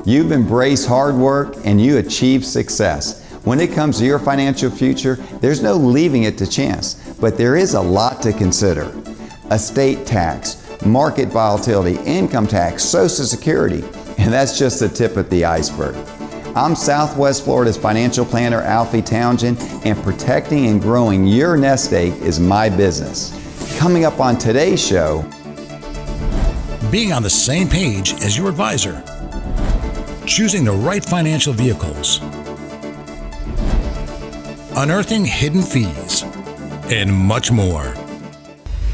You've embraced hard work and you achieved success. When it comes to your financial future, there's no leaving it to chance, but there is a lot to consider. Estate tax, market volatility, income tax, Social Security, and that's just the tip of the iceberg. I'm Southwest Florida's financial planner, Alfie Townsend, and protecting and growing your nest egg is my business. Coming up on today's show, being on the same page as your advisor, choosing the right financial vehicles, unearthing hidden fees, and much more.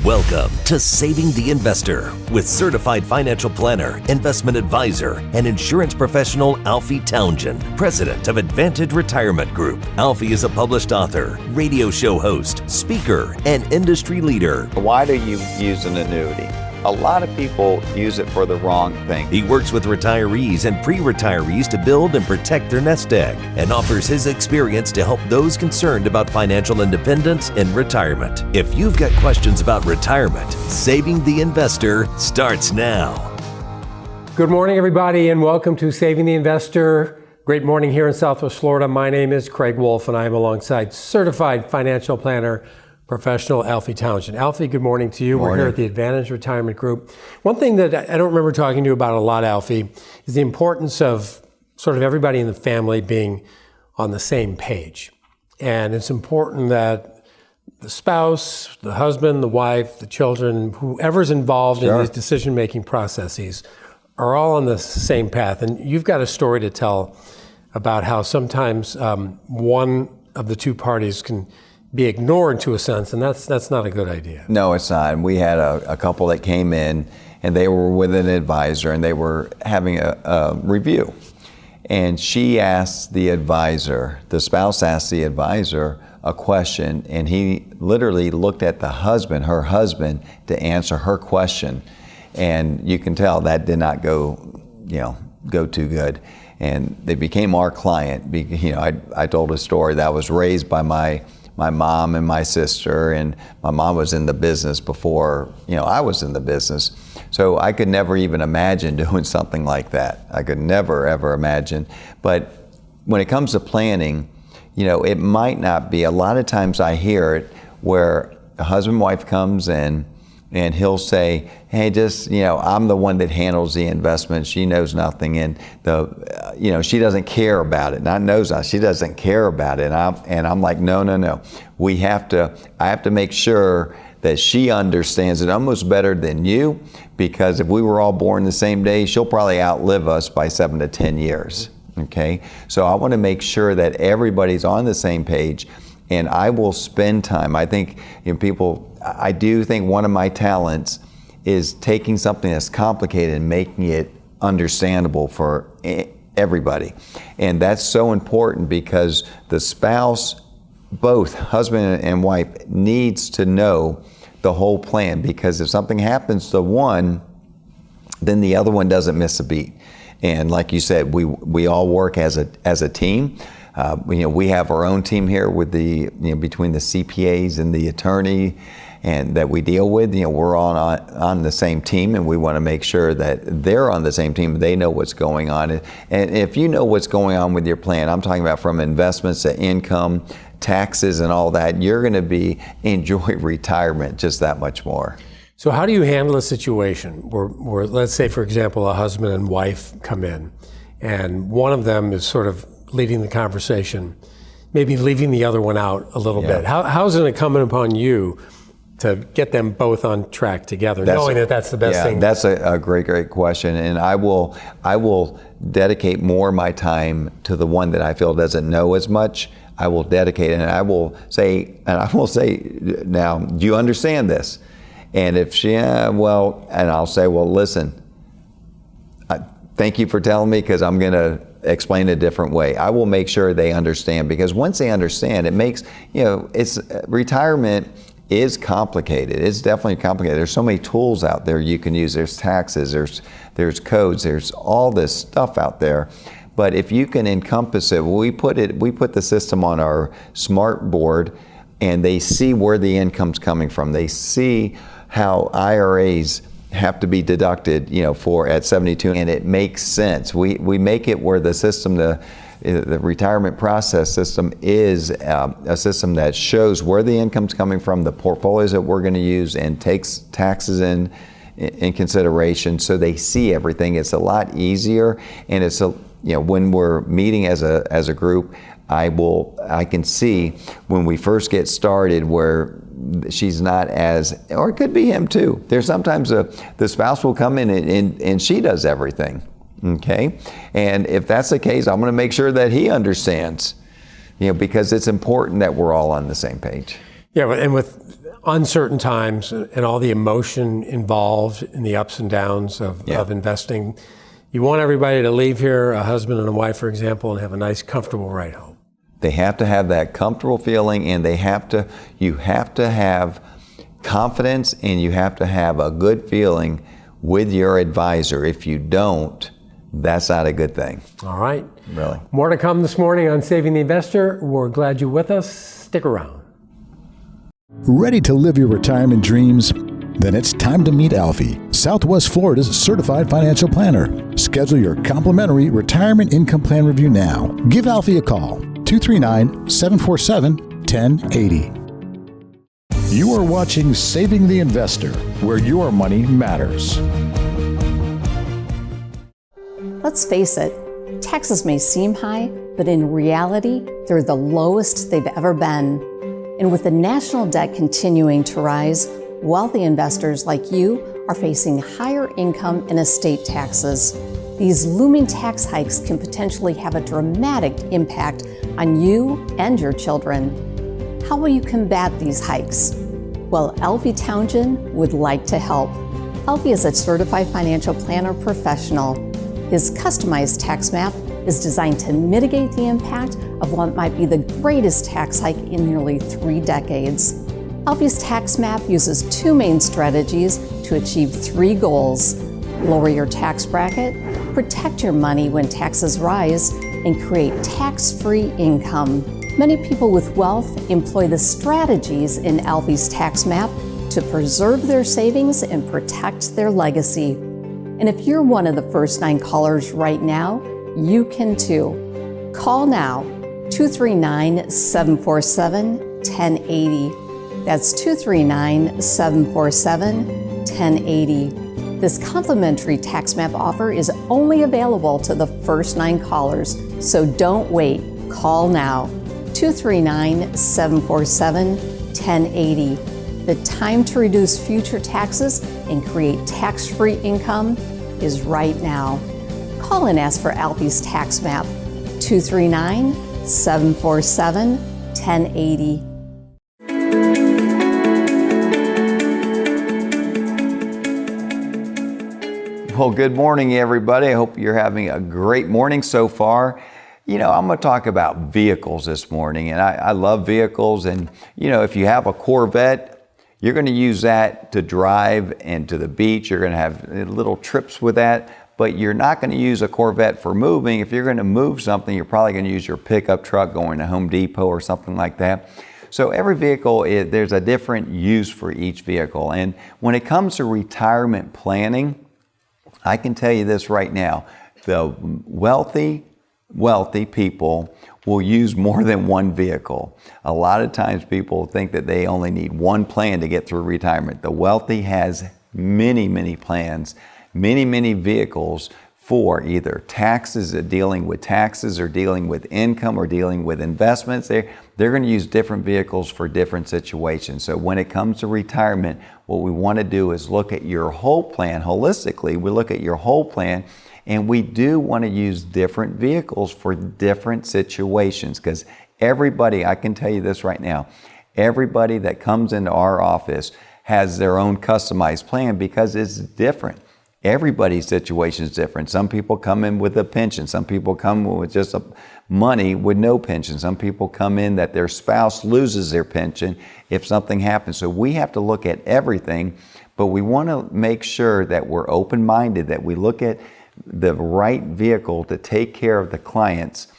Welcome to Saving the Investor with certified financial planner, investment advisor, and insurance professional Alfie Townsend, president of Advantage Retirement Group. Alfie is a published author, radio show host, speaker, and industry leader. why do you use an annuity? A lot of people use it for the wrong thing. He works with retirees and pre-retirees to build and protect their nest egg and offers his experience to help those concerned about financial independence in retirement. If you've got questions about retirement, Saving the Investor starts now. Good morning, everybody, and welcome to Saving the Investor. Great morning here in Southwest Florida. My name is Craig Wolf, and I am alongside certified financial planner, professional Alfie Townsend. Alfie, good morning to you. Morning. We're here at the Advantage Retirement Group. One thing that I don't remember talking to you about a lot, Alfie, is the importance of sort of everybody in the family being on the same page. And it's important that the spouse, the husband, the wife, the children, whoever's involved in these decision-making processes are all on the same path. And you've got a story to tell about how sometimes one of the two parties can be ignored to a sense, and that's not a good idea. No, it's not. And we had a couple that came in and they were with an advisor and they were having a review. And she asked the advisor, the spouse asked the advisor a question, and he literally looked at the husband, her husband, to answer her question. And you can tell that did not go too good. And they became our client. I told a story that I was raised by my mom and my sister, and my mom was in the business before I was in the business. So I could never even imagine doing something like that. I could never ever imagine. But when it comes to planning, it might not be. A lot of times I hear it where a husband and wife comes in and he'll say, hey, I'm the one that handles the investment. She knows nothing, and she doesn't care about it. Not knows not, she doesn't care about it. And I'm like, no. I have to make sure that she understands it almost better than you, because if we were all born the same day, she'll probably outlive us by 7 to 10 years. Okay, so I want to make sure that everybody's on the same page, and I will spend time. I think I do think one of my talents is taking something that's complicated and making it understandable for everybody. And that's so important, because the spouse, both husband and wife, needs to know the whole plan, because if something happens to one, then the other one doesn't miss a beat. And like you said, we all work as a team. We have our own team here with between the CPAs and the attorney and that we deal with. We're on the same team, and we want to make sure that they're on the same team. They know what's going on. And if you know what's going on with your plan, I'm talking about from investments to income, taxes and all that, you're going to enjoy retirement just that much more. So how do you handle a situation where, let's say, for example, a husband and wife come in, and one of them is sort of leading the conversation, maybe leaving the other one out a little bit? How's it incumbent upon you to get them both on track together, knowing that that's the best thing? That's a great question. And I will dedicate more of my time to the one that I feel doesn't know as much. I will dedicate, and I will say, now, do you understand this? And if she, and I'll say, listen, thank you for telling me, because I'm going to explain a different way. I will make sure they understand, because once they understand, it makes, retirement is complicated. It's definitely complicated. There's so many tools out there you can use. There's taxes, there's codes, there's all this stuff out there. But if you can encompass it, we put the system on our smart board, and they see where the income's coming from. They see how IRAs have to be deducted, for at 72, and it makes sense. We make it where the system, the retirement process system is a system that shows where the income's coming from, the portfolios that we're going to use, and takes taxes in consideration, so they see everything. It's a lot easier, and it's when we're meeting as a group, I can see when we first get started where she's not or it could be him too. There's sometimes the spouse will come in and she does everything, okay? And if that's the case, I'm going to make sure that he understands, because it's important that we're all on the same page. Yeah, and with uncertain times and all the emotion involved in the ups and downs of investing, you want everybody to leave here, a husband and a wife, for example, and have a nice, comfortable ride home. They have to have that comfortable feeling, and you have to have confidence, and you have to have a good feeling with your advisor. If you don't, that's not a good thing. All right. Really. More to come this morning on Saving the Investor. We're glad you're with us. Stick around. Ready to live your retirement dreams? Then it's time to meet Alfie, Southwest Florida's certified financial planner. Schedule your complimentary retirement income plan review now. Give Alfie a call, 239-747-1080. You are watching Saving the Investor, where your money matters. Let's face it, taxes may seem high, but in reality, they're the lowest they've ever been. And with the national debt continuing to rise, wealthy investors like you are facing higher income and estate taxes. These looming tax hikes can potentially have a dramatic impact on you and your children. How will you combat these hikes? Well, Alfie Townsend would like to help. Alfie is a certified financial planner professional. His customized tax map is designed to mitigate the impact of what might be the greatest tax hike in nearly 3 decades. Alfie's tax map uses 2 main strategies to achieve 3 goals: lower your tax bracket, protect your money when taxes rise, and create tax-free income. Many people with wealth employ the strategies in Alfie's tax map to preserve their savings and protect their legacy. And if you're one of the first 9 callers right now, you can too. Call now, 239-747-1080. That's 239-747-1080. This complimentary tax map offer is only available to the first 9 callers, so don't wait. Call now, 239-747-1080. The time to reduce future taxes and create tax-free income is right now. Call and ask for Alfie's tax map, 239-747-1080. Well, good morning, everybody. I hope you're having a great morning so far. I'm going to talk about vehicles this morning, and I love vehicles. And, if you have a Corvette, you're going to use that to drive and to the beach. You're going to have little trips with that, but you're not going to use a Corvette for moving. If you're going to move something, you're probably going to use your pickup truck going to Home Depot or something like that. So every vehicle, there's a different use for each vehicle. And when it comes to retirement planning, I can tell you this right now, the wealthy people will use more than one vehicle. A lot of times people think that they only need one plan to get through retirement. The wealthy has many plans, many vehicles for either taxes, dealing with taxes, or dealing with income, or dealing with investments. They're going to use different vehicles for different situations. So when it comes to retirement, what we want to do is look at your whole plan holistically. We look at your whole plan, and we do want to use different vehicles for different situations, because everybody, I can tell you this right now, everybody that comes into our office has their own customized plan because it's different. Everybody's situation is different. Some people come in with a pension. Some people come with just money with no pension. Some people come in that their spouse loses their pension if something happens. So we have to look at everything, but we want to make sure that we're open-minded, that we look at the right vehicle to take care of the clients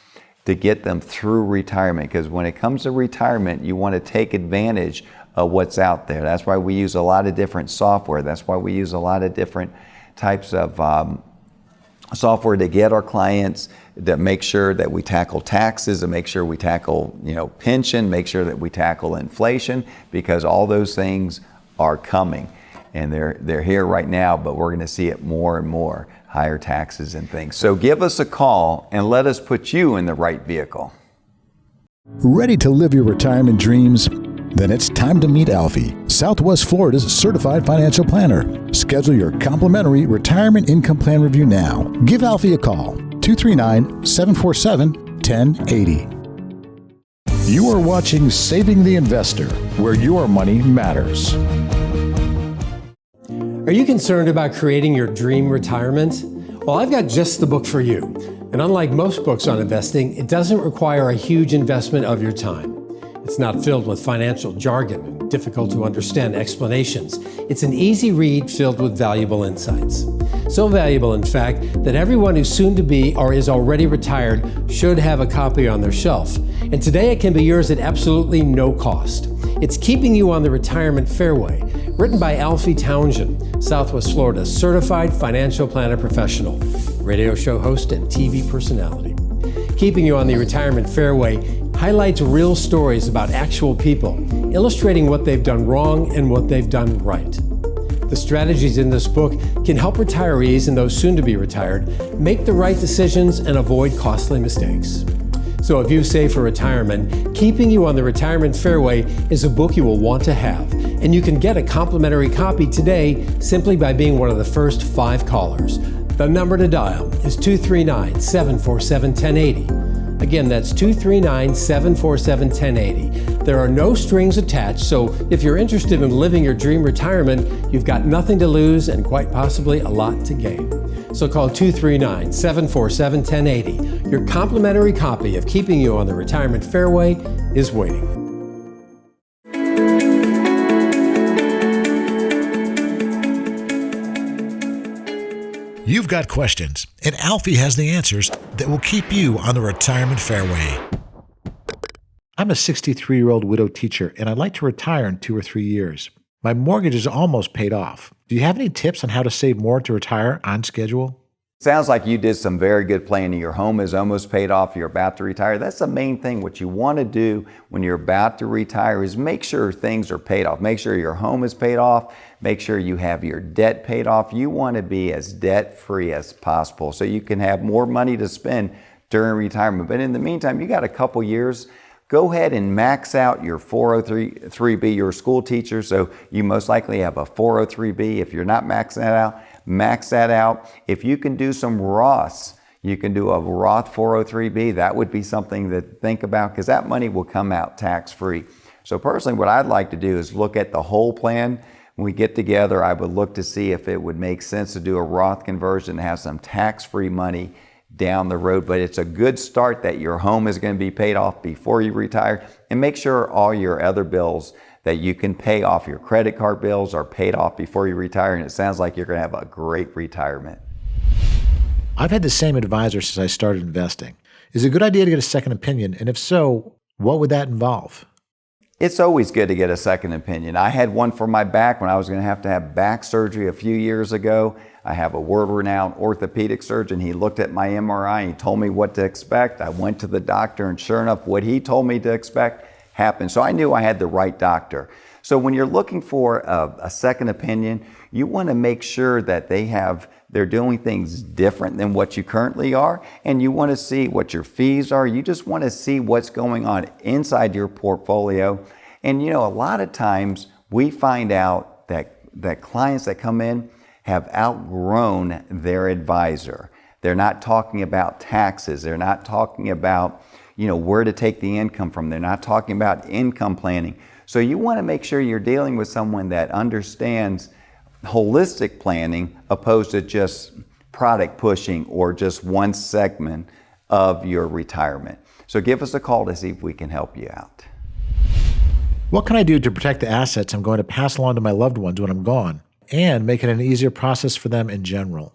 to get them through retirement. Because when it comes to retirement, you want to take advantage of what's out there. That's why we use a lot of different software. That's why we use a lot of different types of software to get our clients, to make sure that we tackle taxes, to make sure we tackle, pension, make sure that we tackle inflation, because all those things are coming and they're here right now, but we're going to see it more and more, higher taxes and things. So give us a call and let us put you in the right vehicle. Ready to live your retirement dreams? Then it's time to meet Alfie, Southwest Florida's certified financial planner. Schedule your complimentary retirement income plan review now. Give Alfie a call, 239-747-1080. You are watching Saving the Investor, where your money matters. Are you concerned about creating your dream retirement? Well, I've got just the book for you. And unlike most books on investing, it doesn't require a huge investment of your time. It's not filled with financial jargon and difficult to understand explanations. It's an easy read filled with valuable insights. So valuable, in fact, that everyone who's soon to be or is already retired should have a copy on their shelf. And today it can be yours at absolutely no cost. It's Keeping You on the Retirement Fairway, written by Alfie Townsend, Southwest Florida's certified financial planner professional, radio show host, and TV personality. Keeping You on the Retirement Fairway highlights real stories about actual people, illustrating what they've done wrong and what they've done right. The strategies in this book can help retirees and those soon to be retired make the right decisions and avoid costly mistakes. So if you save for retirement, Keeping You on the Retirement Fairway is a book you will want to have, and you can get a complimentary copy today simply by being one of the first 5 callers. The number to dial is 239-747-1080. Again, that's 239-747-1080. There are no strings attached, so if you're interested in living your dream retirement, you've got nothing to lose and quite possibly a lot to gain. So call 239-747-1080. Your complimentary copy of Keeping You on the Retirement Fairway is waiting. You've got questions, and Alfie has the answers that will keep you on the retirement fairway. I'm a 63-year-old widow teacher, and I'd like to retire in 2 or 3 years. My mortgage is almost paid off. Do you have any tips on how to save more to retire on schedule? Sounds like you did some very good planning. Your home is almost paid off. You're about to retire. That's the main thing. What you want to do when you're about to retire is make sure things are paid off. Make sure your home is paid off. Make sure you have your debt paid off. You want to be as debt-free as possible so you can have more money to spend during retirement. But in the meantime, you got a couple years. Go ahead and max out your 403B. You're a school teacher, so you most likely have a 403B. If you're not maxing that out, max that out. If you can do some Roths, you can do a Roth 403B. That would be something to think about because that money will come out tax-free. So personally, what I'd like to do is look at the whole plan. When we get together, I would look to see if it would make sense to do a Roth conversion and have some tax-free money down the road. But it's a good start that your home is going to be paid off before you retire, and make sure all your other bills that you can pay off, your credit card bills, are paid off before you retire. And it sounds like you're going to have a great retirement. I've had the same advisor since I started investing. Is it a good idea to get a second opinion? And if so, what would that involve? It's always good to get a second opinion. I had one for my back when I was going to have back surgery a few years ago. I have a world-renowned orthopedic surgeon. He looked at my MRI and he told me what to expect. I went to the doctor, and sure enough, what he told me to expect happened. So I knew I had the right doctor. So when you're looking for a second opinion, you want to make sure that they're doing things different than what you currently are, and you want to see what your fees are. You just want to see what's going on inside your portfolio. And a lot of times we find out that clients that come in have outgrown their advisor. They're not talking about taxes. They're not talking about where to take the income from. They're not talking about income planning. So you want to make sure you're dealing with someone that understands holistic planning opposed to just product pushing or just one segment of your retirement. So give us a call to see if we can help you out. What can I do to protect the assets I'm going to pass along to my loved ones when I'm gone and make it an easier process for them in general?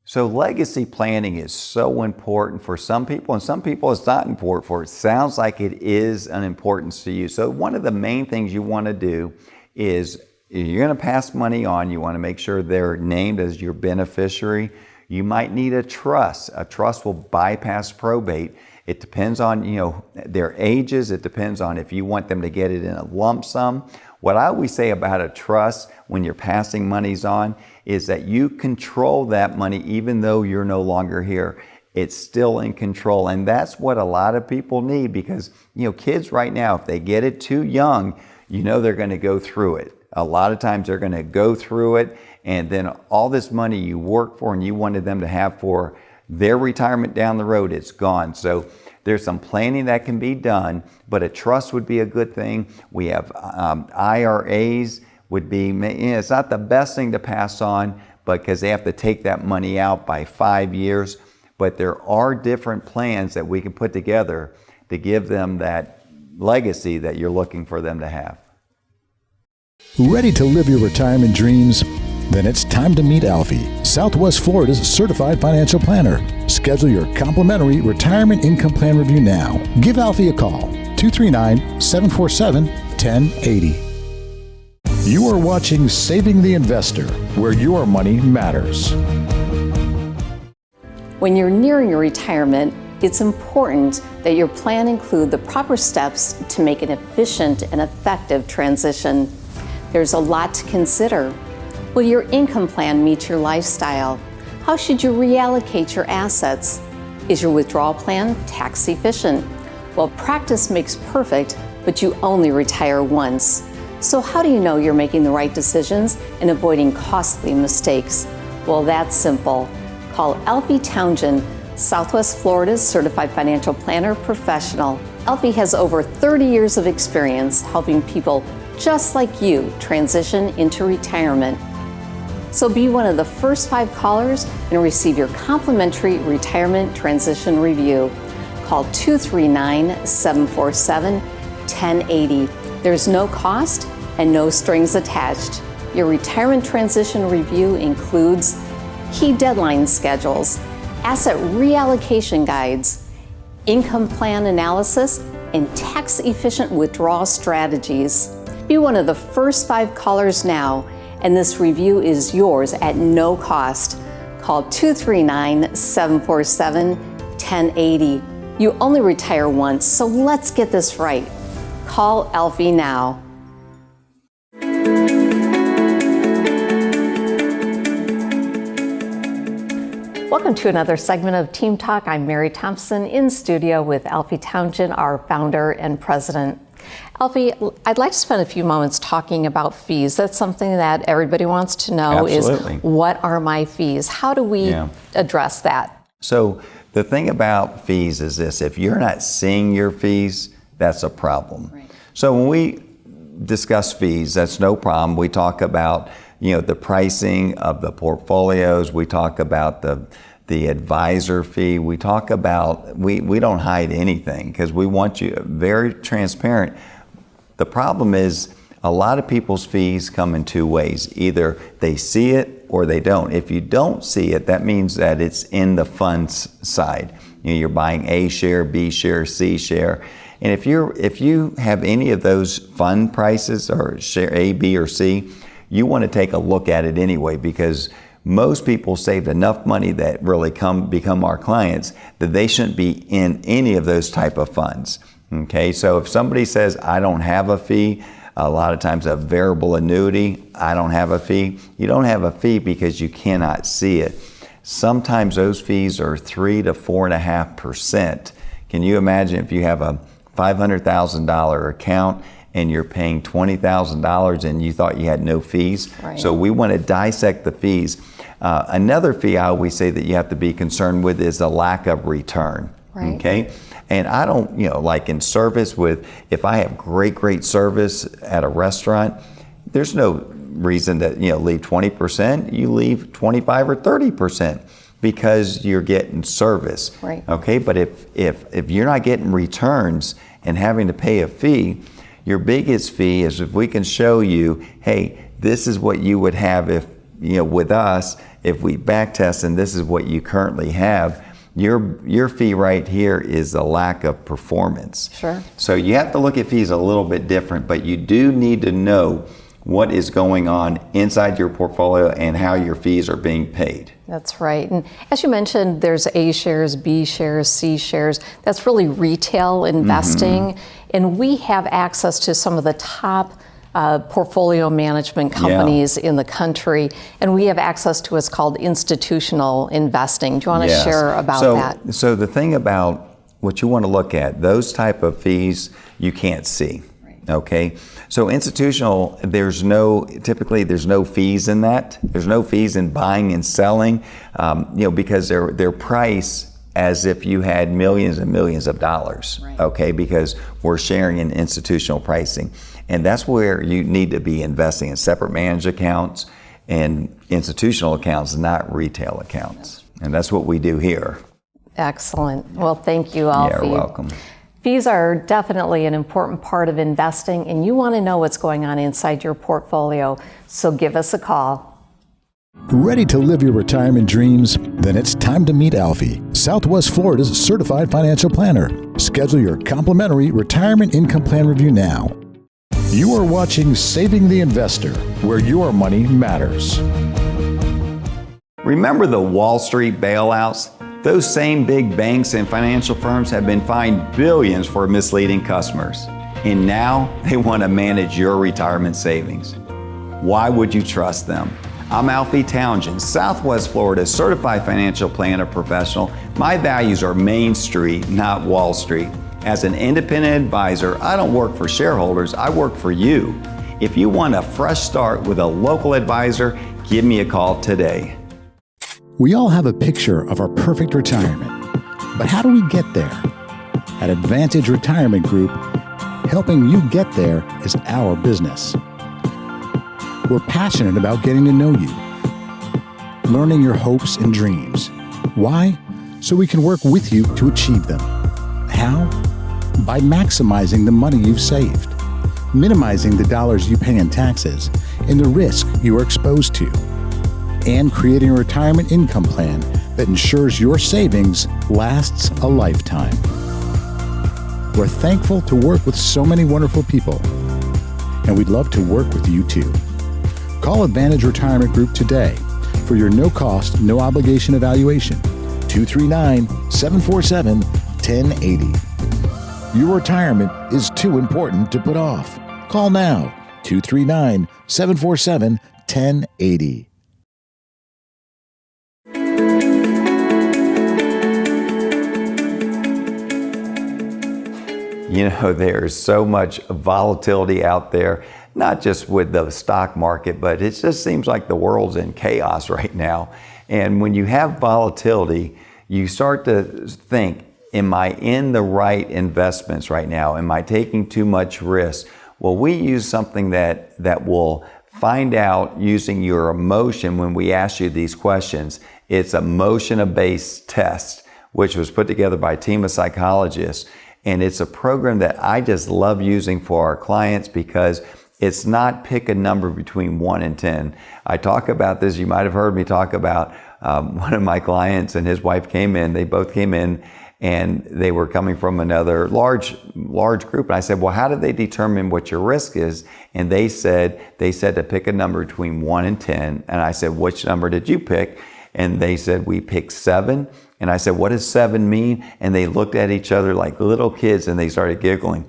So legacy planning is so important for some people, and some people it's not important for. It sounds like it is an importance to you. So one of the main things you want to do is, if you're going to pass money on, you want to make sure they're named as your beneficiary. You might need a trust. A trust will bypass probate. It depends on, their ages. It depends on if you want them to get it in a lump sum. What I always say about a trust when you're passing monies on is that you control that money even though you're no longer here. It's still in control. And that's what a lot of people need, because, kids right now, if they get it too young, they're going to go through it. A lot of times they're going to go through it, and then all this money you work for and you wanted them to have for their retirement down the road, it's gone. So there's some planning that can be done, but a trust would be a good thing. We have IRAs would be, it's not the best thing to pass on, but because they have to take that money out by 5 years. But there are different plans that we can put together to give them that legacy that you're looking for them to have. Ready to live your retirement dreams? Then it's time to meet Alfie, Southwest Florida's certified financial planner. Schedule your complimentary retirement income plan review now. Give Alfie a call, 239-747-1080. You are watching Saving the Investor, where your money matters. When you're nearing your retirement, it's important that your plan include the proper steps to make an efficient and effective transition. There's a lot to consider. Will your income plan meet your lifestyle? How should you reallocate your assets? Is your withdrawal plan tax efficient? Well, practice makes perfect, but you only retire once. So how do you know you're making the right decisions and avoiding costly mistakes? Well, that's simple. Call Alfie Townsend, Southwest Florida's certified financial planner professional. Alfie has over 30 years of experience helping people just like you transition into retirement. So be one of the first 5 callers and receive your complimentary retirement transition review. Call 239-747-1080. There's no cost and no strings attached. Your retirement transition review includes key deadline schedules, asset reallocation guides, income plan analysis, and tax-efficient withdrawal strategies. Be one of the first 5 callers now, and this review is yours at no cost. Call 239-747-1080. You only retire once, so let's get this right. Call Alfie now. Welcome to another segment of Team Talk. I'm Mary Thompson in studio with Alfie Townsend, our founder and president. Alfie, I'd like to spend a few moments talking about fees. That's something that everybody wants to know. Absolutely. Is what are my fees? How do we address that? So the thing about fees is this: if you're not seeing your fees, that's a problem. Right. So when we discuss fees, that's no problem. We talk about the pricing of the portfolios. We talk about the advisor fee. We talk about, we don't hide anything because we want you very transparent. The problem is a lot of people's fees come in 2 ways. Either they see it or they don't. If you don't see it, that means that it's in the funds side. You're buying A share, B share, C share. And if you have any of those fund prices or share A, B, or C, you want to take a look at it anyway, because most people saved enough money that really become our clients that they shouldn't be in any of those type of funds. Okay, so if somebody says, I don't have a fee, a lot of times a variable annuity, I don't have a fee. You don't have a fee because you cannot see it. Sometimes those fees are 3 to 4.5%. Can you imagine if you have a $500,000 account and you're paying $20,000 and you thought you had no fees? Right. So we want to dissect the fees. Another fee I always say that you have to be concerned with is the lack of return. Right. Okay. And I don't, like in service if I have great service at a restaurant, there's no reason to, leave 20%. You leave 25 or 30% because you're getting service. Right. Okay. But if you're not getting returns and having to pay a fee, your biggest fee is if we can show you, hey, this is what you would have if, with us, if we back test and this is what you currently have, your fee right here is a lack of performance. Sure. So you have to look at fees a little bit different, but you do need to know what is going on inside your portfolio and how your fees are being paid. That's right. And as you mentioned, there's A shares, B shares, C shares. That's really retail investing. And we have access to some of the top portfolio management companies in the country. And we have access to what's called institutional investing. Do you want to share about that? So the thing about what you want to look at, those type of fees you can't see. Okay, so institutional, typically there's no fees in that. There's no fees in buying and selling, because they're priced as if you had millions and millions of dollars. Okay, because we're sharing in institutional pricing, and that's where you need to be investing in separate managed accounts and institutional accounts, not retail accounts, and that's what we do here. Excellent. Well, thank you, Alfie. You're welcome. Fees are definitely an important part of investing, and you want to know what's going on inside your portfolio, so give us a call. Ready to live your retirement dreams? Then it's time to meet Alfie, Southwest Florida's certified financial planner. Schedule your complimentary retirement income plan review now. You are watching Saving the Investor, where your money matters. Remember the Wall Street bailouts? Those same big banks and financial firms have been fined billions for misleading customers. And now they want to manage your retirement savings. Why would you trust them? I'm Alfie Townsend, Southwest Florida's certified financial planner professional. My values are Main Street, not Wall Street. As an independent advisor, I don't work for shareholders, I work for you. If you want a fresh start with a local advisor, give me a call today. We all have a picture of our perfect retirement, but how do we get there? At Advantage Retirement Group, helping you get there is our business. We're passionate about getting to know you, learning your hopes and dreams. Why? So we can work with you to achieve them. How? By maximizing the money you've saved, minimizing the dollars you pay in taxes and the risk you are exposed to, and creating a retirement income plan that ensures your savings lasts a lifetime. We're thankful to work with so many wonderful people, and we'd love to work with you too. Call Advantage Retirement Group today for your no-cost, no-obligation evaluation, 239-747-1080. Your retirement is too important to put off. Call now, 239-747-1080. There's so much volatility out there, not just with the stock market, but it just seems like the world's in chaos right now. And when you have volatility, you start to think, am I in the right investments right now? Am I taking too much risk? Well, we use something that will find out using your emotion when we ask you these questions. It's a emotion-based test, which was put together by a team of psychologists. And it's a program that I just love using for our clients because it's not pick a number between 1 and 10. I talk about this, you might have heard me talk about one of my clients and his wife came in, they both came in and they were coming from another large group. And I said, well, how do they determine what your risk is? And they said to pick a number between 1 and 10. And I said, which number did you pick? And they said, we picked 7. And I said, what does 7 mean? And they looked at each other like little kids and they started giggling.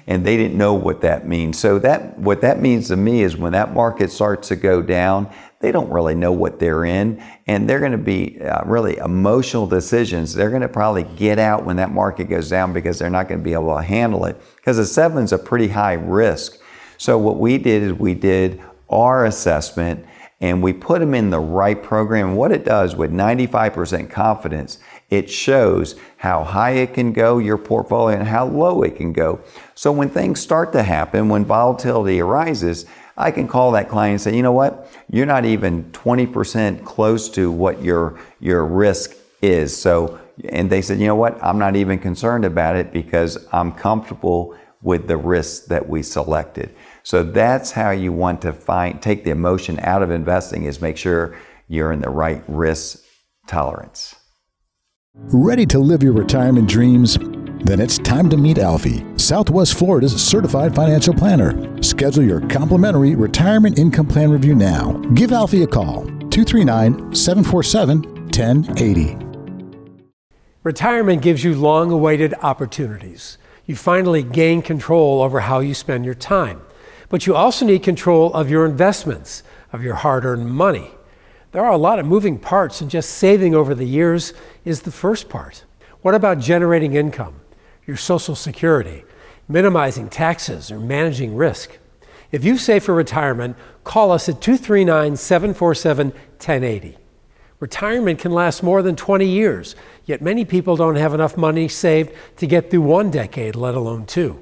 And they didn't know what that means. So what that means to me is when that market starts to go down, they don't really know what they're in. And they're going to be really emotional decisions. They're going to probably get out when that market goes down because they're not going to be able to handle it. Because a 7 is a pretty high risk. So what we did is we did our assessment and we put them in the right program. And what it does with 95% confidence, it shows how high it can go, your portfolio, and how low it can go. So when things start to happen, when volatility arises, I can call that client and say, you know what, you're not even 20% close to what your risk is. So, and they said, you know what, I'm not even concerned about it because I'm comfortable with the risks that we selected. So that's how you want to take the emotion out of investing, is make sure you're in the right risk tolerance. Ready to live your retirement dreams? Then it's time to meet Alfie, Southwest Florida's certified financial planner. Schedule your complimentary retirement income plan review now. Give Alfie a call, 239-747-1080. Retirement gives you long-awaited opportunities. You finally gain control over how you spend your time. But you also need control of your investments, of your hard-earned money. There are a lot of moving parts, and just saving over the years is the first part. What about generating income, your Social Security, minimizing taxes, or managing risk? If you save for retirement, call us at 239-747-1080. Retirement can last more than 20 years, yet many people don't have enough money saved to get through 1 decade, let alone 2.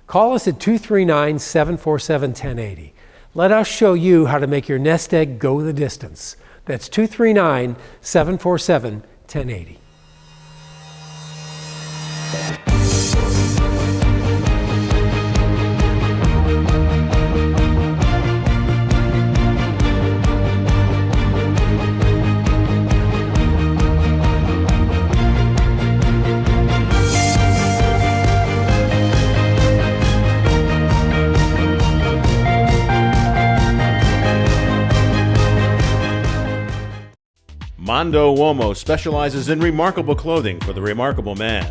Call us at 239-747-1080. Let us show you how to make your nest egg go the distance. That's 239-747-1080. Mondo Uomo specializes in remarkable clothing for the remarkable man,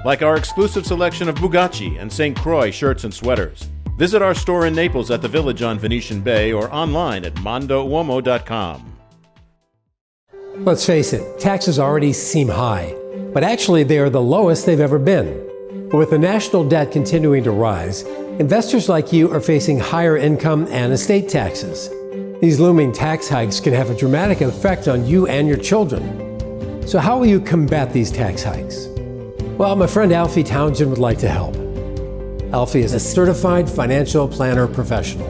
like our exclusive selection of Bugatti and St. Croix shirts and sweaters. Visit our store in Naples at the Village on Venetian Bay or online at mondouomo.com. Let's face it, taxes already seem high, but actually they are the lowest they've ever been. But with the national debt continuing to rise, investors like you are facing higher income and estate taxes. These looming tax hikes can have a dramatic effect on you and your children. So how will you combat these tax hikes? Well, my friend Alfie Townsend would like to help. Alfie is a certified financial planner professional.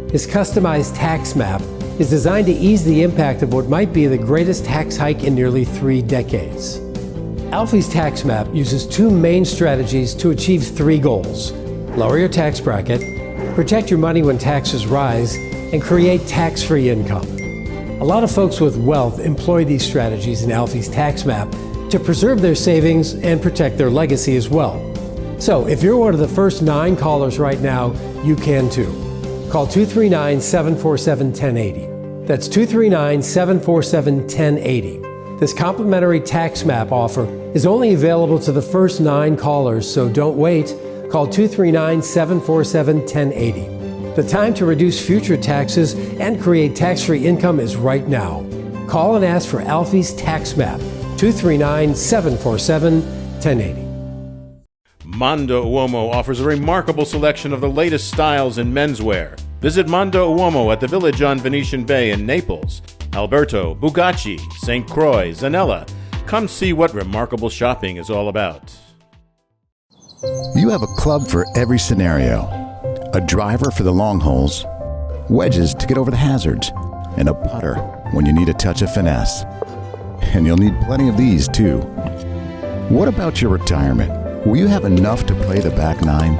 His customized tax map is designed to ease the impact of what might be the greatest tax hike in nearly 3 decades. Alfie's tax map uses 2 main strategies to achieve 3 goals: lower your tax bracket, protect your money when taxes rise, and create tax-free income. A lot of folks with wealth employ these strategies in Alfie's tax map to preserve their savings and protect their legacy as well. So if you're one of the first 9 callers right now, you can too. Call 239-747-1080. That's 239-747-1080. This complimentary tax map offer is only available to the first 9 callers, so don't wait. Call 239-747-1080. The time to reduce future taxes and create tax-free income is right now. Call and ask for Alfie's tax map, 239-747-1080. Mondo Uomo offers a remarkable selection of the latest styles in menswear. Visit Mondo Uomo at the Village on Venetian Bay in Naples. Alberto, Bugatti, St. Croix, Zanella. Come see what remarkable shopping is all about. You have a club for every scenario. A driver for the long holes, wedges to get over the hazards, and a putter when you need a touch of finesse. And you'll need plenty of these too. What about your retirement? Will you have enough to play the back 9?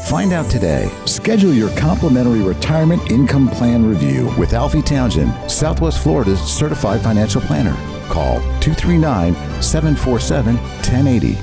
Find out today. Schedule your complimentary retirement income plan review with Alfie Townsend, Southwest Florida's certified financial planner. Call 239-747-1080.